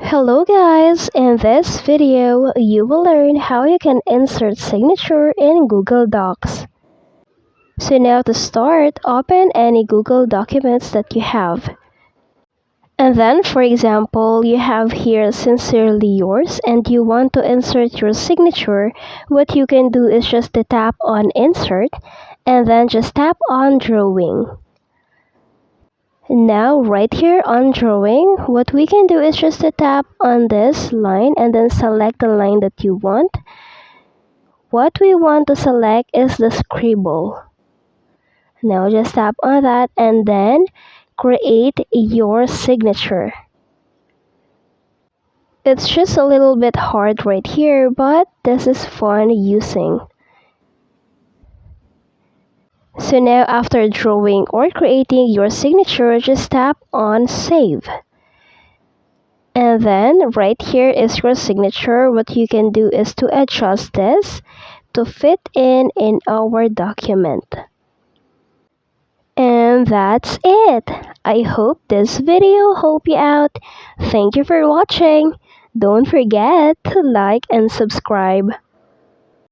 Hello guys, in this video, you will learn how you can insert signature in Google Docs. So now to start, open any Google documents that you have. And then, for example, you have here sincerely yours and you want to insert your signature. What you can do is just to tap on insert and then just tap on drawing. Now right here on drawing, what we can do is just to tap on this line and then select the line that you want. What we want to select is the scribble. Now just tap on that and then create your signature. It's just a little bit hard right here, but this is fun using. So now after drawing or creating your signature, just tap on save. And then right here is your signature. What you can do is to adjust this to fit in our document. And that's it. I hope this video helped you out. Thank you for watching. Don't forget to like and subscribe.